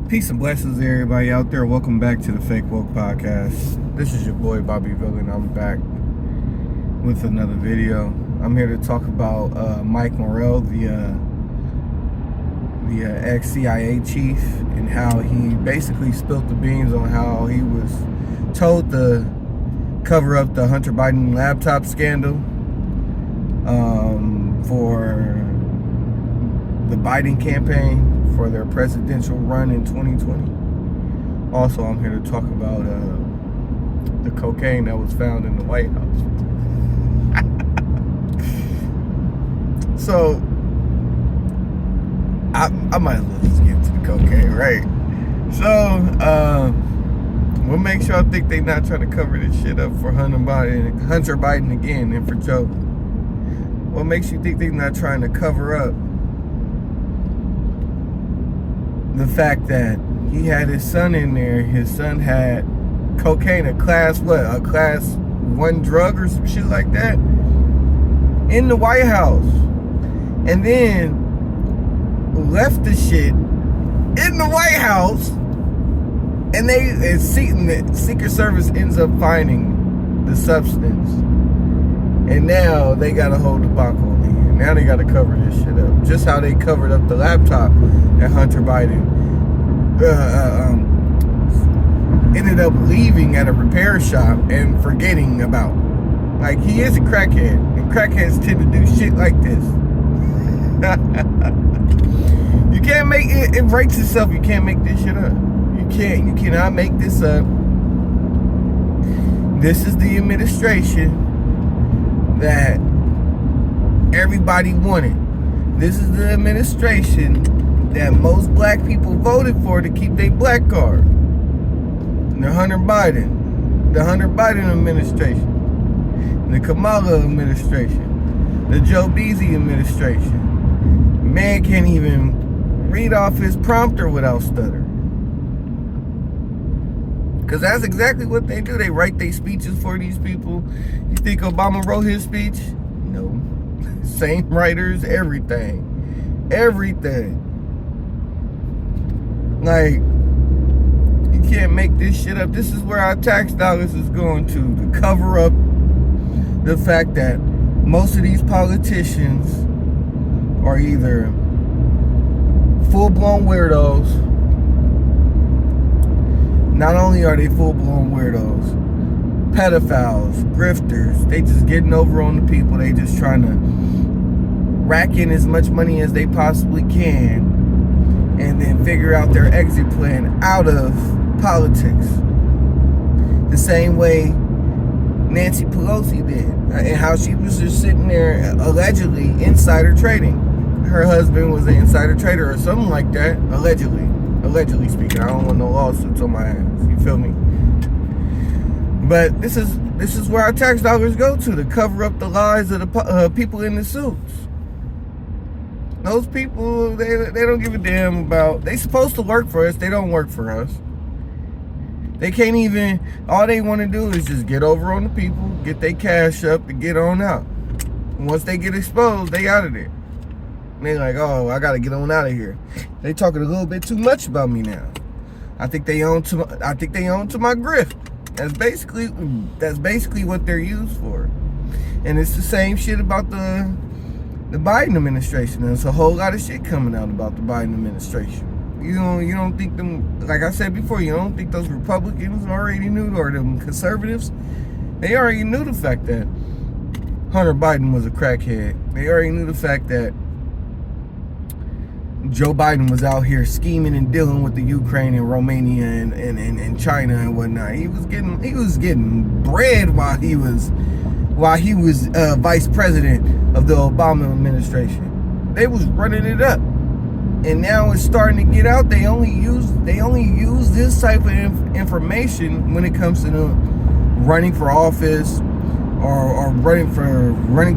Peace and blessings, everybody out there. Welcome back to the Fake Woke Podcast. This is your boy BobbyVILN. I'm back with another video. I'm here to talk about Mike Morrell, the ex-CIA chief, and how he basically spilled the beans on how he was told to cover up the Hunter Biden laptop scandal for the Biden campaign for their presidential run in 2020. Also, I'm here to talk about the cocaine that was found in the White House. So, I might as well just get into the cocaine, right? So, what makes y'all think they not trying to cover this shit up for Hunter Biden again and for Joe? What makes you think they're not trying to cover up the fact that he had his son in there? His son had cocaine, a class 1 drug or some shit like that, in the White House, and then left the shit in the White House, and the Secret Service ends up finding the substance, and now they gotta hold the block on me. Now they gotta cover this shit up, just how they covered up the laptop that Hunter Biden ended up leaving at a repair shop and forgetting about. Like, he is a crackhead, and crackheads tend to do shit like this. You can't make it. It breaks itself. You can't make this shit up. You cannot make this up. This is the administration that everybody wanted. This is the administration that most black people voted for to keep their black card. The Hunter Biden administration, the Kamala administration, the Joe Beasy administration. Man can't even read off his prompter without stuttering. Because that's exactly what they do. They write their speeches for these people. You think Obama wrote his speech? No. Same writers, everything. Like, you can't make this shit up. This is where our tax dollars is going to cover up the fact that most of these politicians are either full-blown weirdos. Not only are they full-blown weirdos, pedophiles, grifters. They just getting over on the people. They just trying to rack in as much money as they possibly can and then figure out their exit plan out of politics. The same way Nancy Pelosi did, and how she was just sitting there allegedly insider trading. Her husband was an insider trader or something like that, allegedly speaking. I don't want no lawsuits on my ass, you feel me? But this is where our tax dollars go to cover up the lies of the people in the suits. Those people, they don't give a damn about. They supposed to work for us. They don't work for us. They can't even. All they want to do is just get over on the people, get their cash up, and get on out. And once they get exposed, they out of there. And they like, oh, I gotta get on out of here. They talking a little bit too much about me now. I think they own to my grift. That's basically what they're used for. And it's the same shit about the Biden administration. There's a whole lot of shit coming out about the Biden administration. You don't think them, like I said before, you don't think those Republicans already knew, or them conservatives? They already knew the fact that Hunter Biden was a crackhead. They already knew the fact that Joe Biden was out here scheming and dealing with the Ukraine and Romania and China and whatnot. He was getting bread while he was vice president of the Obama administration. They was running it up, and now it's starting to get out. They only use this type of information when it comes to running for office or running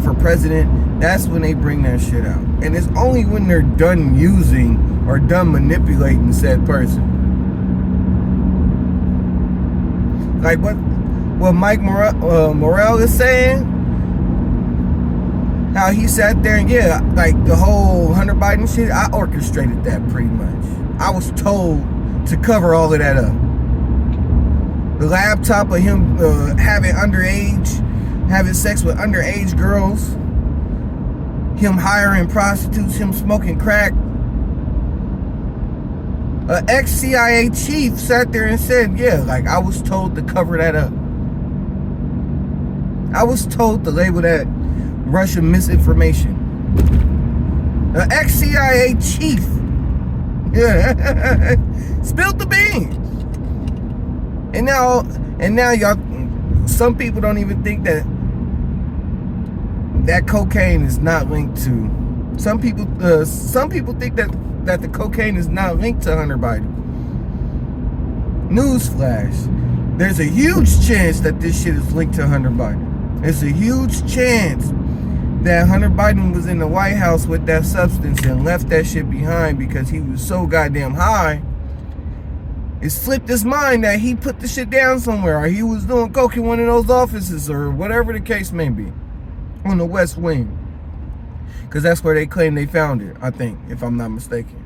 for president. That's when they bring that shit out, and it's only when they're done using or done manipulating said person. Like what Mike Morrell is saying, how he sat there and like the whole Hunter Biden shit, I orchestrated that pretty much. I was told to cover all of that up. The laptop of him having sex with underage girls, him hiring prostitutes, him smoking crack. An ex-CIA chief sat there and said, yeah, like, I was told to cover that up. I was told to label that Russian misinformation. An ex-CIA chief spilled the beans. And now y'all, some people don't even think that cocaine is not linked to. Some people think that the cocaine is not linked to Hunter Biden. Newsflash: there's a huge chance that this shit is linked to Hunter Biden. It's a huge chance that Hunter Biden was in the White House with that substance and left that shit behind because he was so goddamn high. It slipped his mind that he put the shit down somewhere, or he was doing coke in one of those offices, or whatever the case may be, on the West Wing. Because that's where they claim they found it, I think, if I'm not mistaken.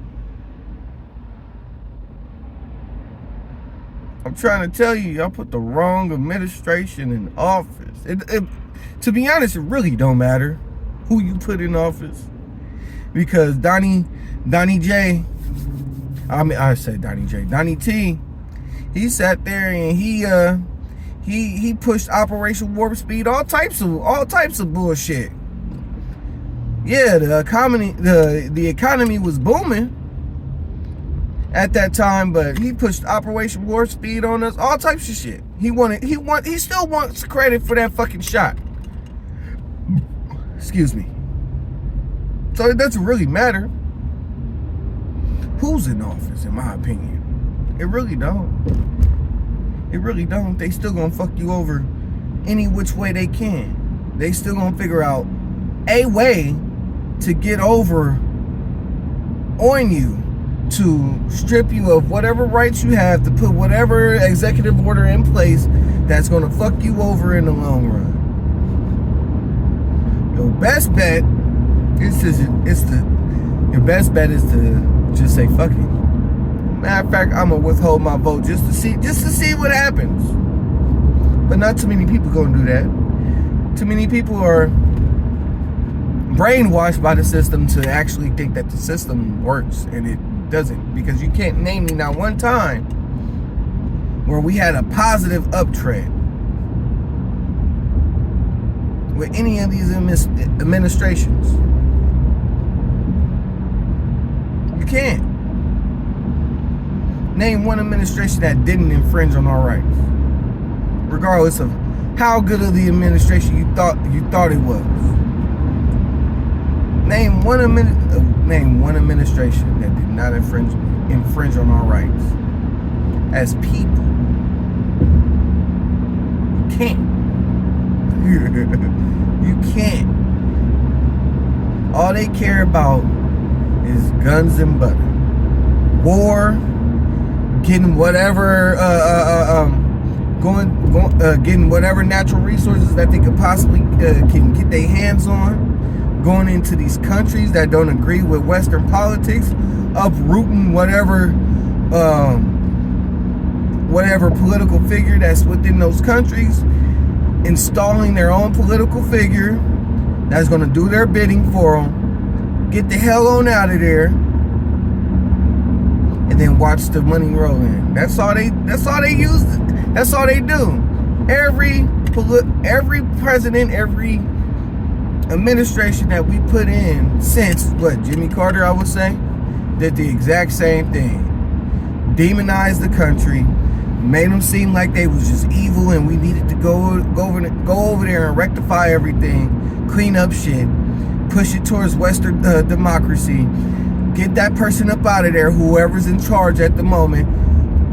I'm trying to tell you, y'all put the wrong administration in office. To be honest, it really don't matter who you put in office. Because Donnie T, he sat there and he pushed Operation Warp Speed, all types of bullshit. Yeah, the economy was booming at that time, but he pushed Operation Warp Speed on us, all types of shit. He still wants credit for that fucking shot. Excuse me. So it doesn't really matter who's in office, in my opinion. It really don't. It really don't. They still gonna fuck you over any which way they can. They still gonna figure out a way to get over on you, to strip you of whatever rights you have, to put whatever executive order in place that's gonna fuck you over in the long run. Your best bet is to just say fuck it. Matter of fact, I'm gonna withhold my vote just to see what happens. But not too many people gonna do that. Too many people are brainwashed by the system to actually think that the system works, and it doesn't. Because you can't name me not one time where we had a positive uptrend with any of these administrations. You can't. Name one administration that didn't infringe on our rights, regardless of how good of the administration you thought it was. Name one administration that did not infringe on our rights as people. You can't. You can't. All they care about is guns and butter, war, getting whatever, getting whatever natural resources that they could possibly can get their hands on, going into these countries that don't agree with Western politics, uprooting whatever political figure that's within those countries, installing their own political figure that's going to do their bidding for them, get the hell on out of there, and then watch the money roll in. That's all they use. That's all they do. Every president, every administration that we put in since Jimmy Carter, I would say, did the exact same thing. Demonized the country, made them seem like they was just evil, and we needed to go over there and rectify everything, clean up shit, push it towards Western democracy, get that person up out of there, whoever's in charge at the moment,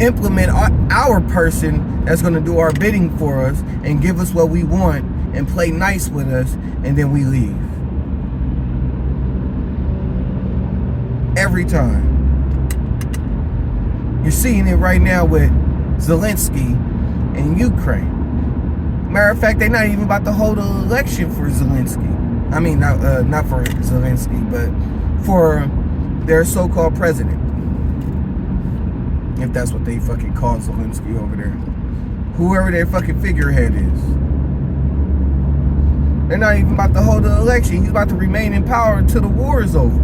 implement our person that's going to do our bidding for us and give us what we want and play nice with us, and then we leave. Every time. You're seeing it right now with Zelensky in Ukraine. Matter of fact, they're not even about to hold an election for Zelensky. I mean, not for Zelensky, but for their so-called president. If that's what they fucking call Zelensky over there. Whoever their fucking figurehead is. They're not even about to hold the election. He's about to remain in power until the war is over.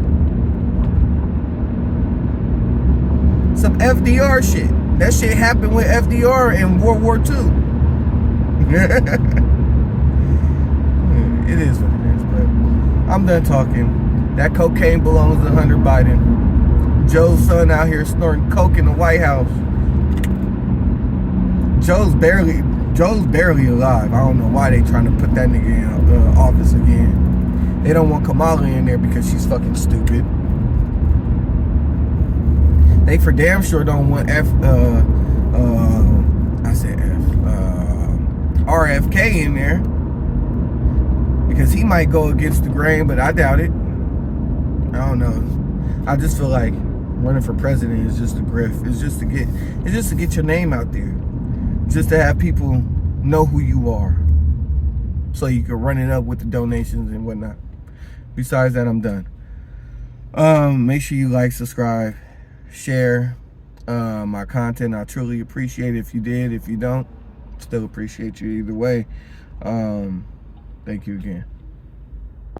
Some FDR shit. That shit happened with FDR in World War II. It is what it is, but I'm done talking. That cocaine belongs to Hunter Biden. Joe's son out here snorting coke in the White House. Joe's barely alive. I don't know why they trying to put that nigga in office again. They don't want Kamala in there because she's fucking stupid. They for damn sure don't want RFK in there because he might go against the grain, but I doubt it. I don't know. I just feel like running for president is just a grift. It's just to get your name out there. Just to have people know who you are. So you can run it up with the donations and whatnot. Besides that, I'm done. Make sure you like, subscribe, share my content. I truly appreciate it if you did. If you don't, still appreciate you either way. Thank you again.